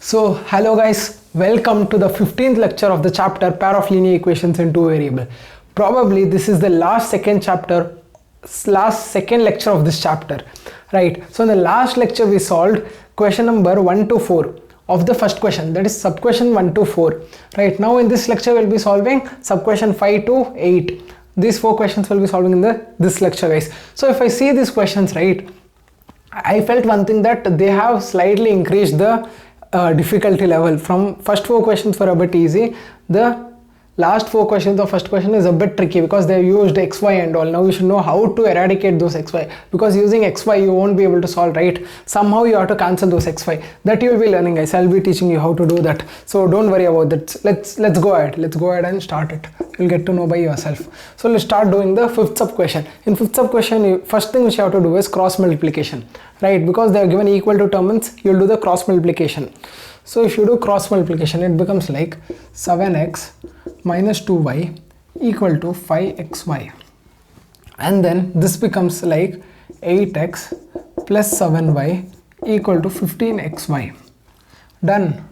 So hello guys, welcome to the 15th lecture of the chapter pair of linear equations in two variable. Probably this is the last second lecture of this chapter, right? So in the last lecture we solved question number 1 to 4 of the first question, that is sub question 1 to 4. Right now in this lecture we'll be solving sub question 5 to 8. These four questions will be solving in this lecture, guys. So if I see these questions, right, I felt one thing, that they have slightly increased the difficulty level. From first four questions were a bit easy, the last four questions, the first question is a bit tricky because they used xy and all. Now you should know how to eradicate those xy, because using xy you won't be able to solve, right? Somehow you have to cancel those xy. That you will be learning, guys. I'll be teaching you how to do that, so don't worry about that. Let's go ahead and start it. You'll get to know by yourself. So let's start doing the fifth sub question. In fifth sub question, first thing which you have to do is cross multiplication, right? Because they are given equal to terms, you'll do the cross multiplication. So if you do cross multiplication, it becomes like 7x minus 2y equal to 5xy, and then this becomes like 8x plus 7y equal to 15xy. Done.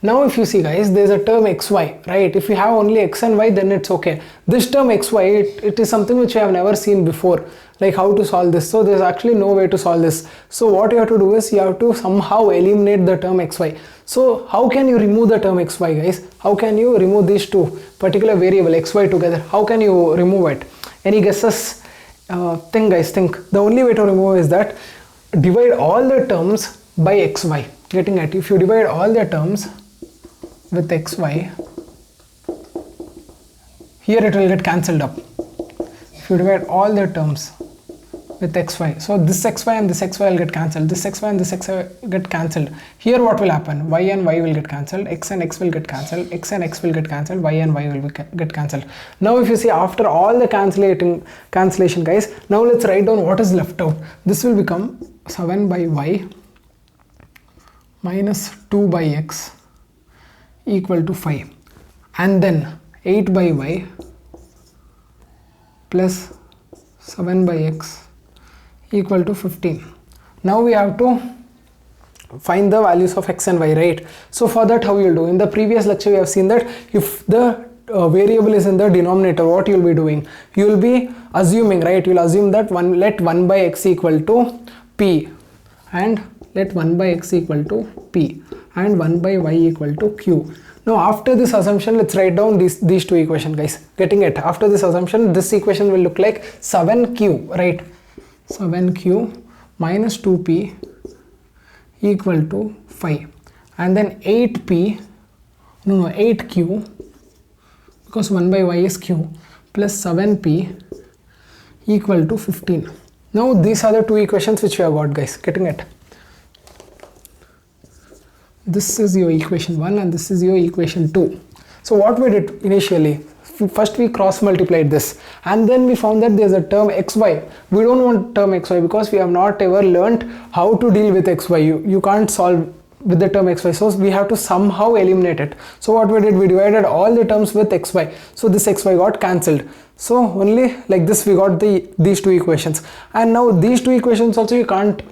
Now if you see, guys, there is a term xy, right? If you have only x and y, then it's okay. This term xy, it is something which I have never seen before, like how to solve this. So there's actually no way to solve this. So what you have to do is you have to somehow eliminate the term xy. So how can you remove the term xy, guys? How can you remove these two particular variable xy together? How can you remove it? Any guesses? Think, guys, think. The only way to remove is that divide all the terms by xy. Getting it? If you divide all the terms with xy, here it will get cancelled up. If you divide all the terms with xy, so this xy and this xy will get cancelled, this xy and this xy get cancelled. Here what will happen? Y and y will get cancelled, x and x will get cancelled, x and x will get cancelled, y and y will get cancelled. Now if you see, after all the cancellation, guys, now let's write down what is left out. This will become 7 by y minus 2 by x equal to 5, and then 8 by y plus 7 by x equal to 15. Now we have to find the values of x and y, right? So for that, how you will do? In the previous lecture we have seen that if the variable is in the denominator, what you will be doing? You will be assuming, right? You will assume that let 1 by x equal to p, and let 1 by x equal to p, and 1 by y equal to q. Now after this assumption, let's write down these two equations, guys. Getting it? After this assumption, this equation will look like 7q, right? 7q minus 2p equal to 5, and then 8q, because 1 by y is q, plus 7p equal to 15. Now these are the two equations which we have got, guys. Getting it? This is your equation 1 and this is your equation 2. So what we did initially, first we cross multiplied this, and then we found that there's a term xy. We don't want term xy because we have not ever learnt how to deal with xy. You can't solve with the term xy, so we have to somehow eliminate it. So what we did, we divided all the terms with xy, so this xy got cancelled. So only like this we got these two equations. And now these two equations also you can't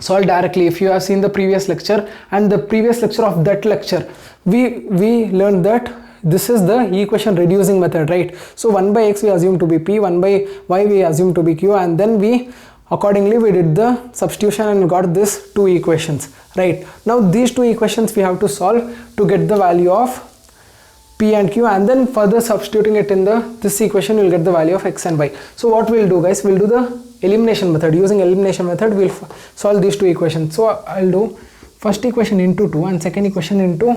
solve directly. If you have seen the previous lecture and the previous lecture of that lecture, we learned that this is the equation reducing method, right? So 1 by x we assume to be p, 1 by y we assume to be q, and then we accordingly we did the substitution and got this two equations, right? Now these two equations we have to solve to get the value of p and q, and then further substituting it in this equation you will get the value of x and y. So what we'll do, guys, we'll do the elimination method. Using elimination method we'll solve these two equations. So I'll do first equation into 2 and second equation into,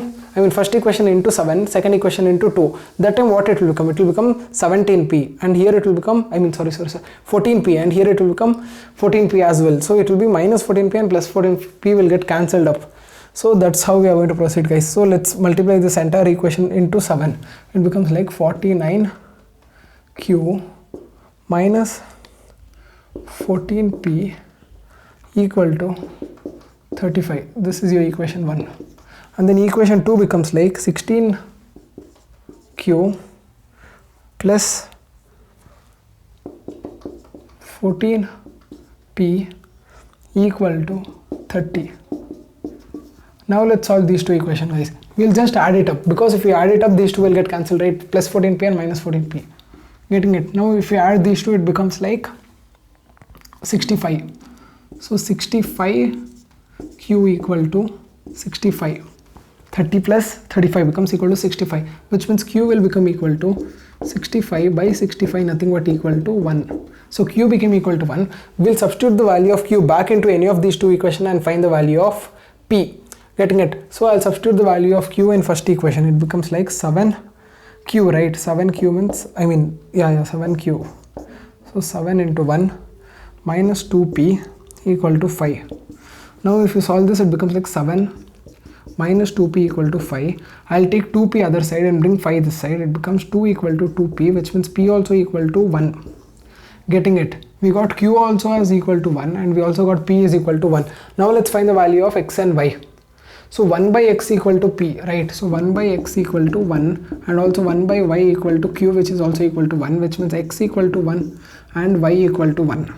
first equation into 7, second equation into 2. That time what it will become? It will become 17p, and here it will become, 14p, and here it will become 14p as well. So it will be minus 14p and plus 14p will get cancelled up. So that's how we are going to proceed, guys. So let's multiply this entire equation into 7. It becomes like 49q minus 14p equal to 35. This is your equation 1. And then equation 2 becomes like 16q plus 14p equal to 30. Now let's solve these two equations, guys. We'll just add it up, because if we add it up, these two will get cancelled, right? Plus 14p and minus 14p. Getting it? Now if we add these two, it becomes like 65. So 65q equal to 65. 30 plus 35 becomes equal to 65, which means q will become equal to 65 by 65, nothing but equal to 1. So q became equal to 1. We'll substitute the value of q back into any of these two equations and find the value of p. Getting it? So I'll substitute the value of q in first equation. It becomes like 7q, right? 7q means, 7q. So 7 into 1 minus 2p equal to 5. Now if you solve this, it becomes like 7 minus 2p equal to 5. I'll take 2p other side and bring 5 this side. It becomes 2 equal to 2p, which means p also equal to 1. Getting it? We got q also as equal to 1 and we also got p is equal to 1. Now let's find the value of x and y. So 1 by x equal to p, right? So 1 by x equal to 1 and also 1 by y equal to q, which is also equal to 1, which means x equal to 1 and y equal to 1.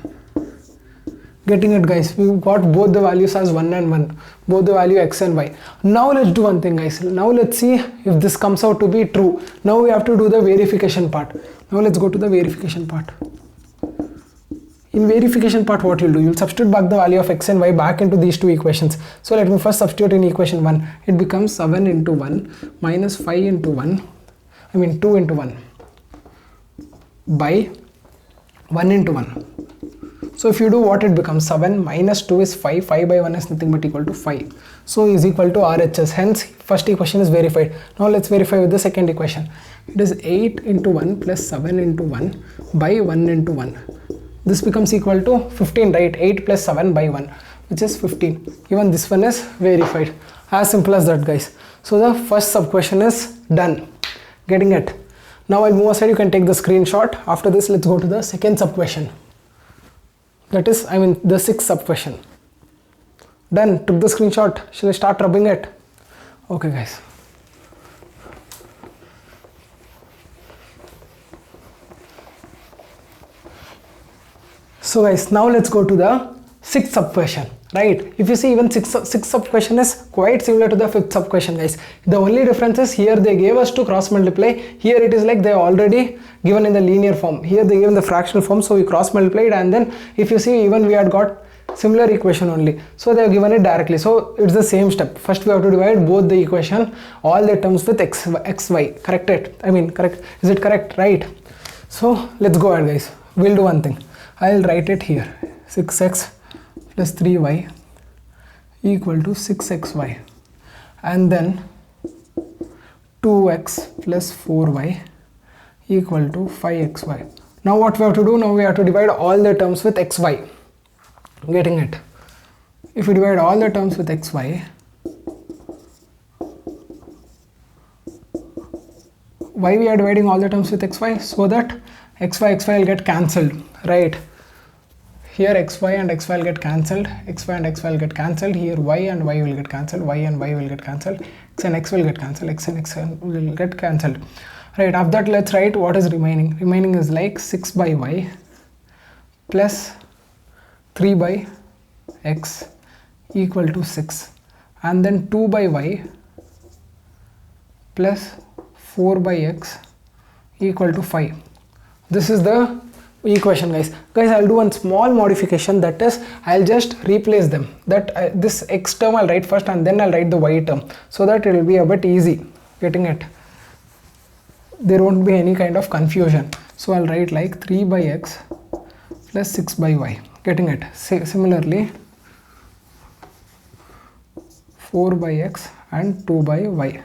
Getting it, guys? We got both the values as 1 and 1, both the value x and y. Now let's do one thing, guys. Now let's see if this comes out to be true. Now we have to do the verification part. Now let's go to the verification part. In verification part, what you'll do, you'll substitute back the value of x and y back into these two equations. So let me first substitute in equation 1. It becomes 7 into 1 minus 5 into 1, 2 into 1 by 1 into 1. So if you do, what it becomes, 7 minus 2 is 5, 5 by 1 is nothing but equal to 5. So is equal to RHS, hence first equation is verified. Now let's verify with the second equation. It is 8 into 1 plus 7 into 1 by 1 into 1. This becomes equal to 15, right? 8 plus 7 by 1, which is 15. Even this one is verified. As simple as that, guys. So the first sub question is done. Getting it? Now I'll move aside, you can take the screenshot. After this, let's go to the second sub question. That is, the sixth sub question. Done. Took the screenshot. Shall I start rubbing it? Okay, guys. So guys, now let's go to the sixth sub question, right? If you see, even sixth sub question is quite similar to the fifth sub question, guys. The only difference is here they gave us to cross multiply. Here it is like they already given in the linear form. Here they given the fractional form, so we cross multiplied, and then if you see, even we had got similar equation only, so they have given it directly. So it's the same step. First we have to divide both the equation, all the terms with x, y. Correct it? Correct. Is it correct? Right. So let's go ahead, guys. We'll do one thing. I'll write it here. 6x plus 3y equal to 6xy, and then 2x plus 4y equal to 5xy. Now what we have to do? Now we have to divide all the terms with xy. Getting it? If we divide all the terms with xy, why we are dividing all the terms with xy? So that xy will get cancelled, right? Here xy and xy will get cancelled, xy and xy will get cancelled, here y and y will get cancelled, y and y will get cancelled, x and x will get cancelled, x and x will get cancelled. Right, after that let's write what is remaining. Remaining is like 6 by y plus 3 by x equal to 6, and then 2 by y plus 4 by x equal to 5. This is the equation, guys. I'll do one small modification, that is, I'll just replace them. That this x term I'll write first and then I'll write the y term, so that it will be a bit easy. Getting it? There won't be any kind of confusion. So I'll write like 3 by x plus 6 by y. Getting it? Similarly, 4 by x and 2 by y.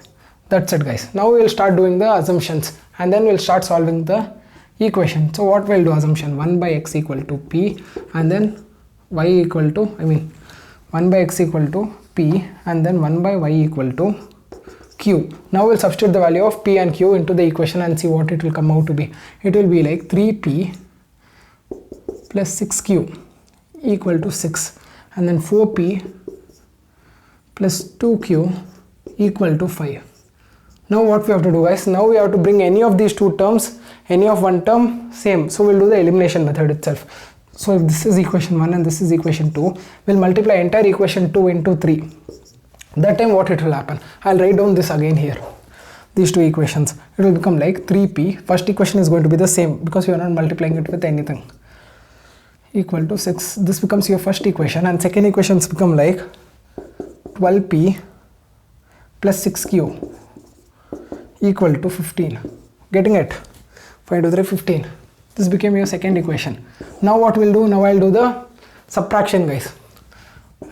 That's it, guys. Now we'll start doing the assumptions and then we'll start solving the equation. So what we'll do, assumption 1 by x equal to p, and then y equal to, 1 by x equal to p, and then 1 by y equal to q. Now we'll substitute the value of p and q into the equation and see what it will come out to be. It will be like 3p plus 6q equal to 6, and then 4p plus 2q equal to 5. Now what we have to do, guys, now we have to bring any of these two terms, any of one term, same. So we'll do the elimination method itself. So if this is equation 1 and this is equation 2, we'll multiply entire equation 2 into 3. That time what it will happen, I'll write down this again here, these two equations. It will become like 3p, first equation is going to be the same because you are not multiplying it with anything, equal to 6. This becomes your first equation, and second equations become like 12p plus 6q equal to 15. Getting it? 5 to 3, 15. This became your second equation. Now what we'll do, now I'll do the subtraction, guys.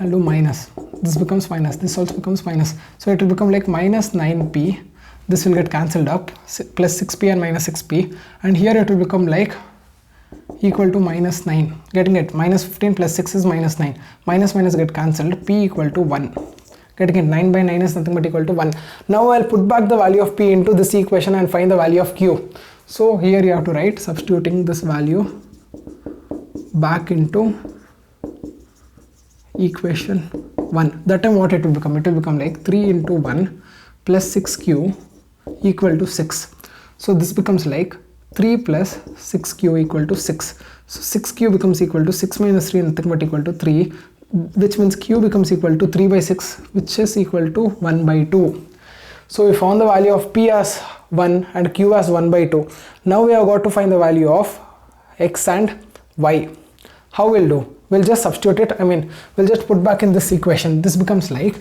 I'll do minus. This becomes minus, this also becomes minus. So it will become like minus 9p. This will get cancelled up, plus 6p and minus 6p. And here it will become like equal to minus 9. Getting it? Minus 15 plus 6 is minus 9. Minus minus get cancelled, p equal to 1. Getting it? 9 by 9 is nothing but equal to 1. Now I'll put back the value of p into this equation and find the value of q. So here you have to write, substituting this value back into equation 1. That time what it will become? It will become like 3 into 1 plus 6q equal to 6. So this becomes like 3 plus 6q equal to 6. So 6q becomes equal to 6 minus 3, nothing but equal to 3, which means q becomes equal to 3 by 6, which is equal to 1 by 2. So we found the value of p as 1 and q as 1 by 2. Now we have got to find the value of x and y. How we'll do? We'll just substitute it, we'll just put back in this equation. This becomes like,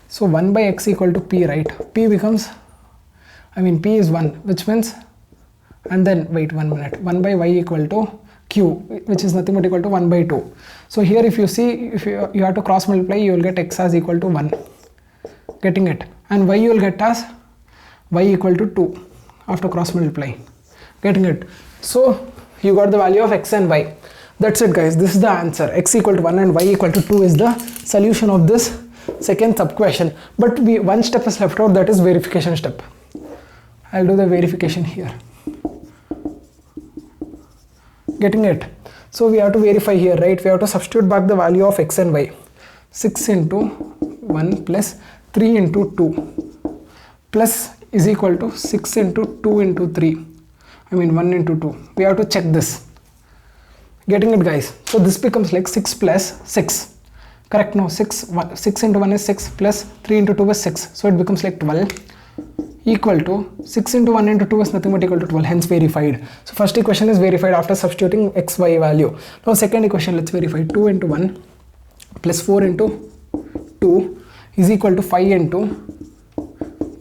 so 1 by x equal to p, right? P becomes, p is 1, which means, and then wait 1 minute, 1 by y equal to q, which is nothing but equal to 1 by 2. So here if you see, if you have to cross multiply, you will get x as equal to 1. Getting it? And y you will get as y equal to 2 after cross multiply. Getting it? So you got the value of x and y. That's it, guys. This is the answer. X equal to 1 and y equal to 2 is the solution of this second sub question. But one step is left out, that is verification step. I'll do the verification here. Getting it? So we have to verify here, right? We have to substitute back the value of x and y. 6 into 1 plus 3 into 2 plus is equal to 6 into 2 into 3. 1 into 2. We have to check this. Getting it, guys? So this becomes like 6 plus 6. Correct? No, 6 into 1 is 6 plus 3 into 2 is 6. So it becomes like 12 equal to 6 into 1 into 2 is nothing but equal to 12, hence verified. So first equation is verified after substituting x, y value. Now second equation, let's verify. 2 into 1 plus 4 into 2 is equal to 5 into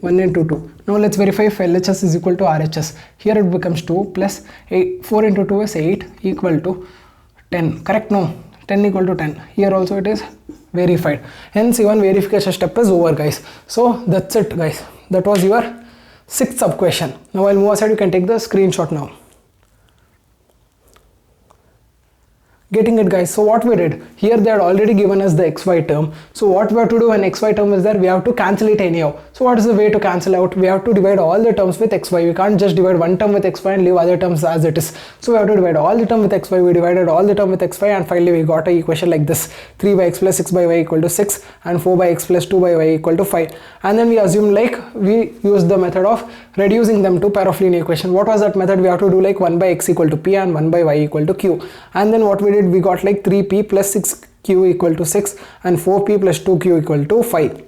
1 into 2. Now let's verify if LHS is equal to RHS. Here it becomes 2 plus 4 into 2 is 8 equal to 10. Correct? No, 10 equal to 10. Here also it is verified. Hence even verification step is over, guys. So that's it, guys. That was your 6th sub question. Now I'll move aside. You can take the screenshot now. Getting it, guys? So what we did here, they had already given us the xy term. So what we have to do when xy term is there, we have to cancel it anyhow. So what is the way to cancel out? We have to divide all the terms with xy. We can't just divide one term with xy and leave other terms as it is. So we have to divide all the term with xy. We divided all the term with xy, and finally we got an equation like this: 3 by x plus 6 by y equal to 6 and 4 by x plus 2 by y equal to 5. And then we assume like we use the method of reducing them to pair of linear equation. What was that method? We have to do like 1 by x equal to p and 1 by y equal to q. And then what we did, we got like 3p plus 6q equal to 6 and 4p plus 2q equal to 5.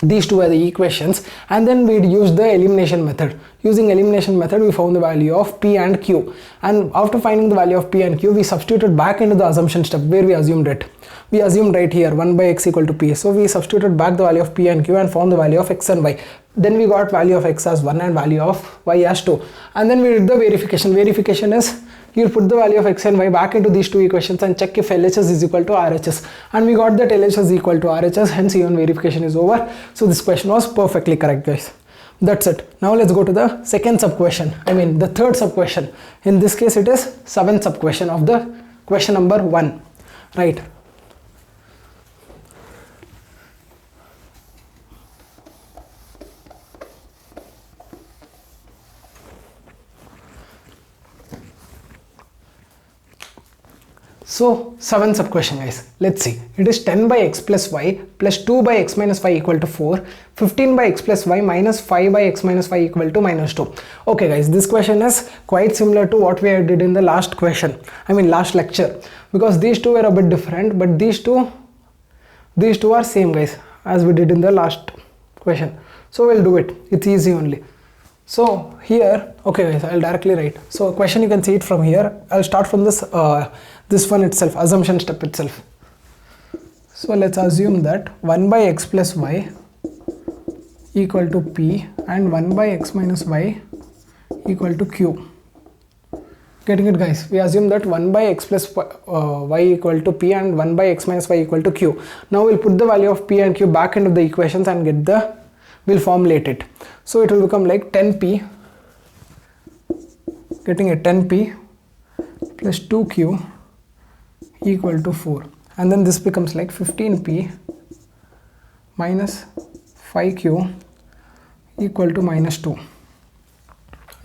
These two are the equations, and then we used the elimination method. Using elimination method, we found the value of p and q, and after finding the value of p and q, we substituted back into the assumption step where we assumed it. We assumed right here 1 by x equal to p. So we substituted back the value of p and q and found the value of x and y. Then we got value of x as 1 and value of y as 2. And then we did the verification. Verification is you'll put the value of x and y back into these two equations and check if LHS is equal to RHS. And we got that LHS is equal to RHS, hence even verification is over. So this question was perfectly correct, guys. That's it. Now let's go to the second sub question. The third sub question. In this case, it is 7th sub question of the question number 1. Right. So 7th sub question, guys. Let's see. It is 10 by x plus y plus 2 by x minus y equal to 4, 15 by x plus y minus 5 by x minus y equal to minus 2. Okay, guys, this question is quite similar to what we did in the last question. Last lecture, because these two were a bit different, but these two are same, guys. as we did in the last question. So we'll do it, it's easy only. So here, okay guys, I'll directly write. So question, you can see it from here. I'll start from this this one itself, assumption step itself. So let's assume that 1 by x plus y equal to p and 1 by x minus y equal to q. Getting it guys? We assume that 1 by x plus y equal to p and 1 by x minus y equal to q. Now we'll put the value of p and q back into the equations and get the, we'll formulate it. So it will become like 10p, getting it, 10p plus 2q equal to 4. And then this becomes like 15p minus 5q equal to minus 2.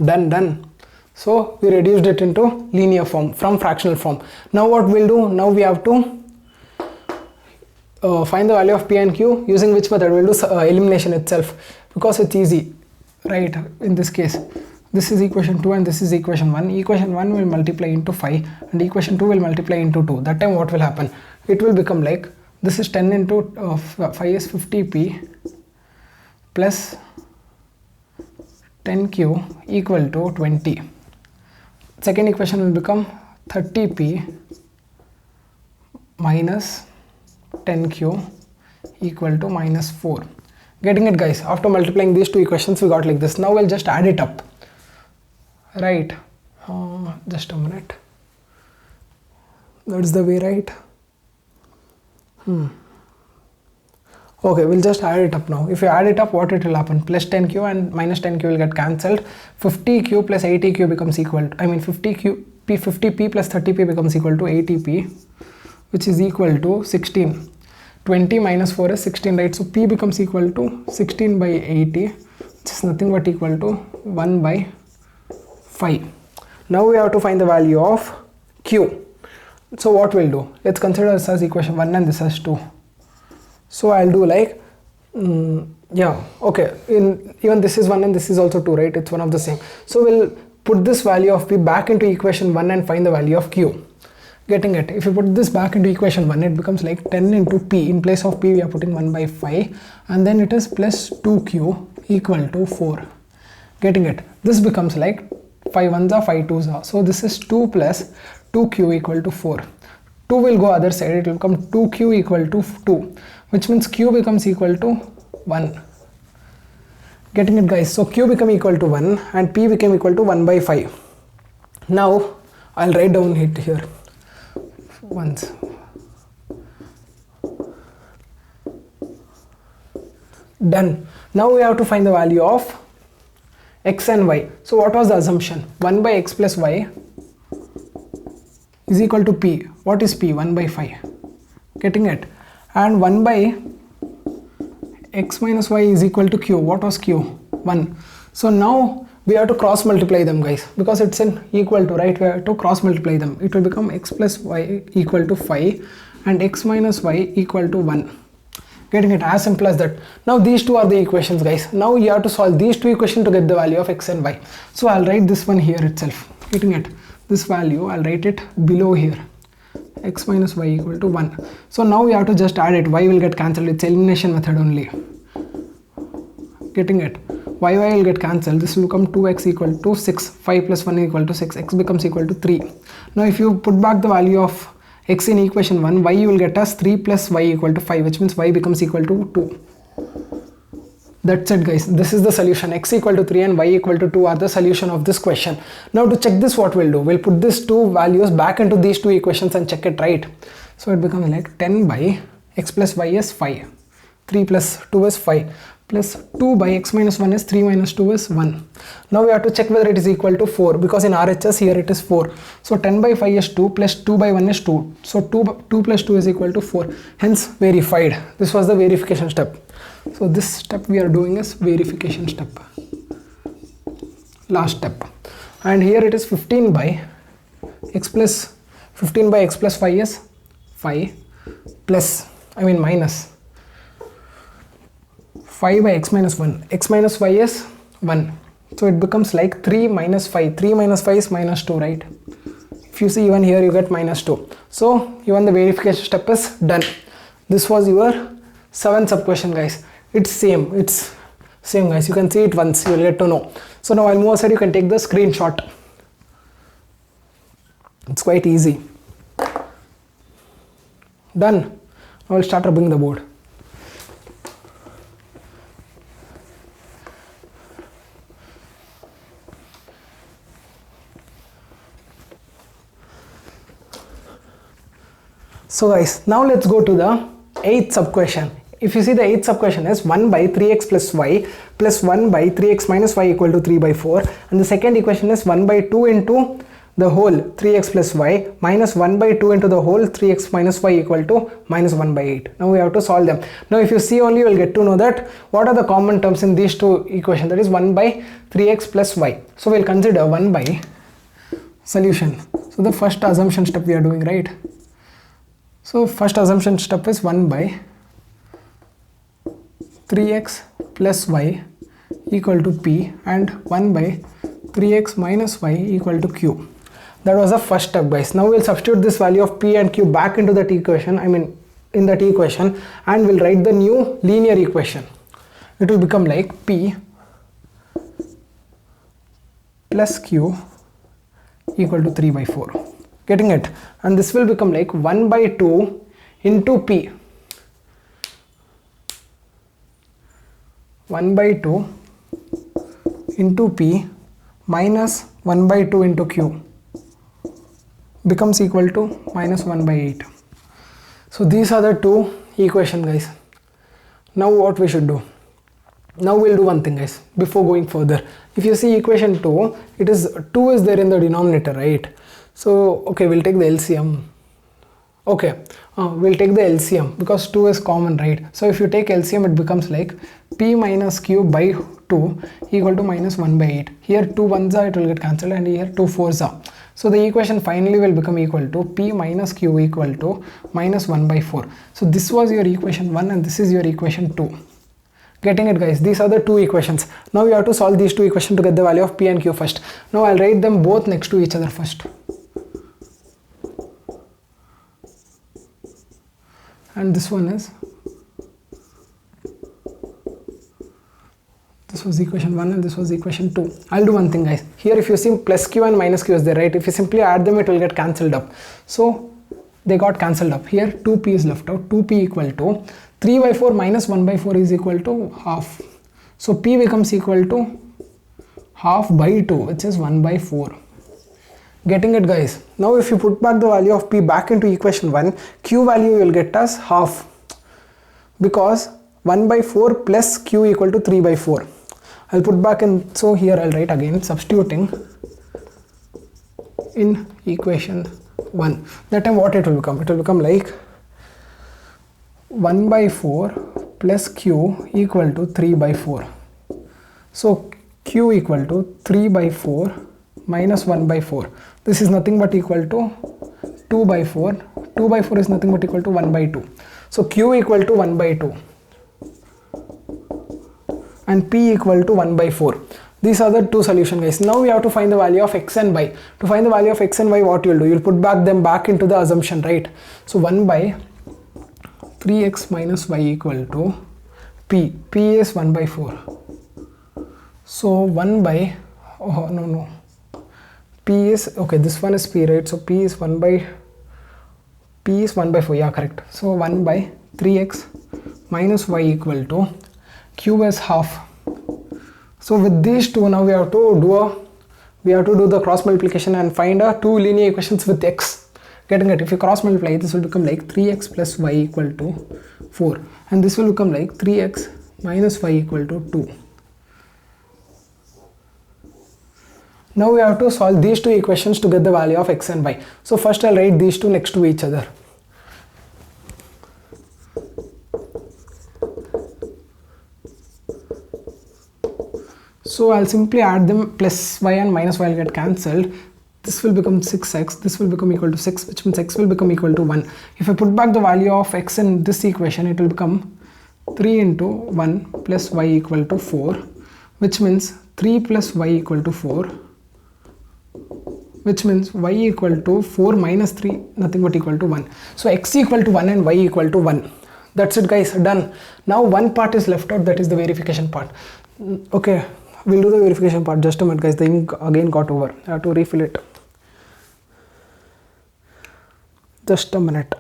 Done. So we reduced it into linear form from fractional form. Now what we'll do, now we have to find the value of p and q. Using which method? We'll do elimination itself, because it's easy, right? In this case, this is equation 2 and this is equation 1. Equation 1 will multiply into 5 and equation 2 will multiply into 2. That time what will happen? It will become like, this is 10 into 5 is 50p plus 10q equal to 20. Second equation will become 30p minus 10q equal to minus 4. Getting it guys? After multiplying these two equations we got like this. Now we'll just add it up, right? Just a minute, that's the way, right? Okay, we'll just add it up now. If you add it up, what it will happen? Plus 10q and minus 10q will get cancelled. 50q plus 80q becomes equal to, 50p plus 30p becomes equal to 80p, which is equal to 16. 20 minus 4 is 16, right? So p becomes equal to 16 by 80, which is nothing but equal to 1 by 5. Now we have to find the value of q. So what we'll do? Let's consider this as equation 1 and this as 2. So I'll do like, yeah, okay, even this is 1 and this is also 2, right? It's one of the same. So we'll put this value of p back into equation 1 and find the value of q. Getting it? If you put this back into equation 1, it becomes like 10 into p. In place of p we are putting 1 by 5 and then it is plus 2q equal to 4. Getting it? This becomes like 5 1s are 5 2s are. So this is 2 plus 2q equal to 4. 2 will go other side, it will become 2q equal to 2, which means q becomes equal to 1. Getting it guys? So q become equal to 1 and p became equal to 1 by 5. Now I'll write down it here once. Done. Now we have to find the value of x and y. So what was the assumption? 1 by x plus y is equal to p. What is p? 1 by 5. Getting it? And 1 by x minus y is equal to q. What was q? 1. So now we have to cross multiply them guys, because it's an equal to, right? We have to cross multiply them. It will become x plus y equal to 5 and x minus y equal to 1. Getting it? As simple as that. Now these two are the equations guys. Now you have to solve these two equations to get the value of x and y. So I'll write this one here itself. Getting it? This value I'll write it below here, x minus y equal to 1. So now we have to just add it. Y will get cancelled. It's elimination method only. Getting it? Y will get cancelled. This will become 2x equal to 6. 5 plus 1 equal to 6. X becomes equal to 3. Now if you put back the value of x in equation 1, y you will get as 3 plus y equal to 5, which means y becomes equal to 2. That's it guys. This is the solution. X equal to 3 and y equal to 2 are the solution of this question. Now to check this, what we'll do? We'll put these two values back into these two equations and check it, right? So it becomes like 10 by x plus y is 5. 3 plus 2 is 5. Plus 2 by x minus 1 is 3 minus 2 is 1. Now we have to check whether it is equal to 4, because in RHS here it is 4. So 10 by 5 is 2 plus 2 by 1 is 2. So 2 plus 2 is equal to 4. Hence verified. This was the verification step. So this step we are doing is verification step. Last step. And here it is 15 by x plus 5 is 5 plus, minus 5 by x minus 1. X minus y is 1. So it becomes like 3 minus 5. 3 minus 5 is minus 2, right? If you see, even here you get minus 2. So even the verification step is done. This was your 7th sub question, guys. It's same guys. You can see it once, you will get to know. So now I'll move aside, you can take the screenshot. It's quite easy. Done. I will start rubbing the board. So guys, now let's go to the 8th sub question. If you see, the 8th sub question is 1 by 3x plus y plus 1 by 3x minus y equal to 3 by 4, and the second equation is 1 by 2 into the whole 3x plus y minus 1 by 2 into the whole 3x minus y equal to minus 1 by 8. Now we have to solve them. Now if you see only, you will get to know that what are the common terms in these two equations, that is 1 by 3x plus y. So we'll consider 1 by solution. So the first assumption step we are doing, right? So first assumption step is 1 by 3x plus y equal to p and 1 by 3x minus y equal to q. That was the first step, guys. Now we'll substitute this value of p and q back into that equation, in that equation, and we'll write the new linear equation. It will become like p plus q equal to 3 by 4. Getting it? And this will become like 1 by 2 into p. 1 by 2 into p minus 1 by 2 into q becomes equal to minus 1 by 8. So these are the two equations, guys. Now what we should do? Now we'll do one thing, guys, before going further. If you see equation 2, it is 2 is there in the denominator, right? So okay, we'll take the LCM. Okay, we'll take the LCM because 2 is common, right? So if you take LCM, it becomes like p minus q by 2 equal to minus 1 by 8. Here 2 ones are, it will get cancelled, and here 2 fours are. So the equation finally will become equal to p minus q equal to minus 1 by 4. So this was your equation 1 and this is your equation 2. Getting it, guys? These are the two equations. Now you have to solve these two equations to get the value of p and q first. Now I'll write them both next to each other first. And this one is, this was equation 1 and this was equation 2. I'll do one thing, guys. Here if you see plus q and minus q is there, right? If you simply add them, it will get cancelled up. So they got cancelled up. Here 2p is left out. 2p equal to 3 by 4 minus 1 by 4 is equal to half. So p becomes equal to half by 2, which is 1 by 4. Getting it, guys? Now if you put back the value of p back into equation 1, q value you will get as half, because 1 by 4 plus q equal to 3 by 4. I'll put back in, so here I'll write again, substituting in equation 1. That time what it will become? It will become like 1 by 4 plus q equal to 3 by 4. So q equal to 3 by 4 minus 1 by 4. This is nothing but equal to 2 by 4. 2 by 4 is nothing but equal to 1 by 2. So q equal to 1 by 2 and p equal to 1 by 4. These are the two solutions, guys. Now we have to find the value of x and y. To find the value of x and y, what you will do? You will put back them back into the assumption, right? So 1 by 3x minus y equal to p. P is 1 by 4. So 1 by, oh no, p is, okay, this one is p, right? So p is 1 by 4, yeah, correct. So 1 by 3x minus y equal to q is half. So with these two, now we have to do the cross multiplication and find two linear equations with x. Getting it? If you cross multiply, this will become like 3x plus y equal to 4, and this will become like 3x minus y equal to 2. Now we have to solve these two equations to get the value of x and y. So first I'll write these two next to each other. So I'll simply add them, plus y and minus y will get cancelled. This will become 6x, this will become equal to 6, which means x will become equal to 1. If I put back the value of x in this equation, it will become 3 into 1 plus y equal to 4, which means 3 plus y equal to 4, which means y equal to 4 minus 3, nothing but equal to 1. So x equal to 1 and y equal to 1. That's it guys, done. Now one part is left out, that is the verification part. Okay, we'll do the verification part. Just a minute guys, the ink again got over. I have to refill it. Just a minute.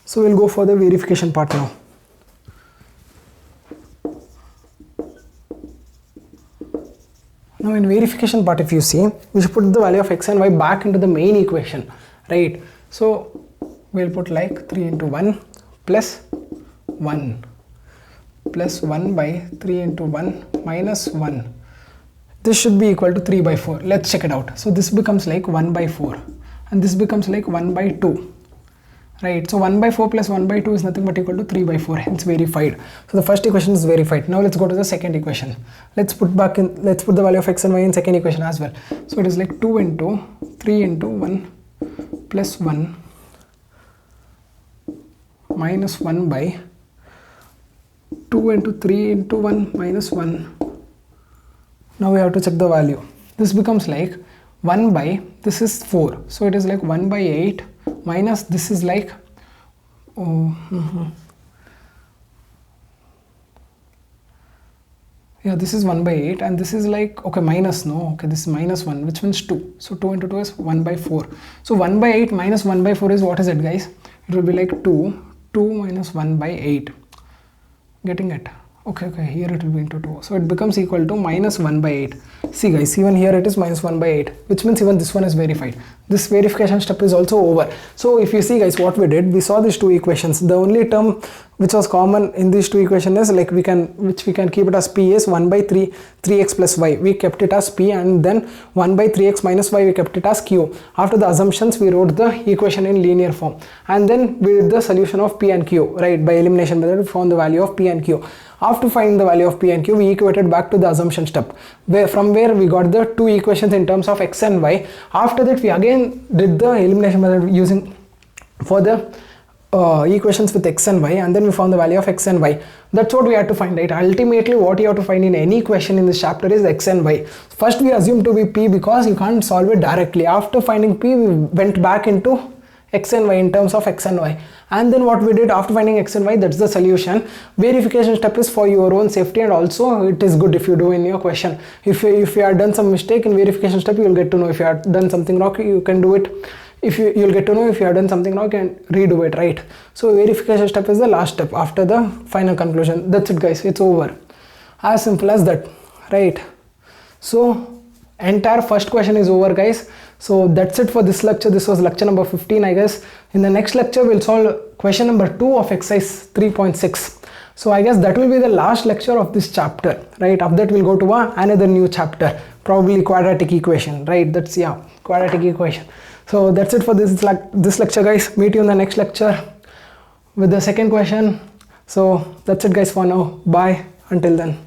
So we'll go for the verification part now. Now in verification part, if you see, we should put the value of x and y back into the main equation, right? So we'll put like 3 into 1 plus 1 plus 1 by 3 into 1 minus 1. This should be equal to 3 by 4. Let's check it out. So this becomes like 1 by 4 and this becomes like 1 by 2. Right, so 1 by 4 plus 1 by 2 is nothing but equal to 3 by 4, hence verified. So the first equation is verified. Now let's go to the second equation. Let's put the value of x and y in second equation as well. So it is like 2 into 3 into 1 plus 1 minus 1 by 2 into 3 into 1 minus 1. Now we have to check the value. This becomes like 1 by, this is 4. So it is like 1 by 8 minus this is like yeah, this is 1 by 8 and this is like, okay, minus, no, okay, this is minus 1, which means 2. So 2 into 2 is 1 by 4. So 1 by 8 minus 1 by 4 is, what is it guys? It will be like 2 minus 1 by 8. Getting it? Okay, here it will be into 2. So it becomes equal to minus 1 by 8. See guys, even here it is minus 1 by 8, which means even this one is verified. This verification step is also over. So if you see guys, what we did, we saw these two equations. The only term which was common in these two equations is like we can keep it as p is 1 by 3x plus y. We kept it as p, and then 1 by 3x minus y we kept it as q. After the assumptions, we wrote the equation in linear form, and then we did the solution of p and q, right? By elimination method, we found the value of p and q. After finding the value of p and q, we equated back to the assumption step, from where we got the two equations in terms of x and y. After that, we again did the elimination method using for the equations with x and y, and then we found the value of x and y. That's what we had to find, right? Ultimately, what you have to find in any question in this chapter is x and y. First, we assumed to be p because you can't solve it directly. After finding p, we went back into x and y in terms of x and y, and then what we did after finding x and y, that's the solution. Verification step is for your own safety, and also it is good if you do in your question. If you have done some mistake in verification step, you will get to know. If you have done something wrong, you can do it. If you'll get to know if you have done something wrong, you can redo it, right? So verification step is the last step after the final conclusion. That's it guys, it's over. As simple as that, right? So entire first question is over guys. So that's it for this lecture. This was lecture number 15, I guess. In the next lecture, we'll solve question number 2 of exercise 3.6. So I guess that will be the last lecture of this chapter, right? After that, we'll go to another new chapter, probably quadratic equation, right? That's, yeah, quadratic equation. So that's it for this lecture guys. Meet you in the next lecture with the second question. So that's it guys for now. Bye until then.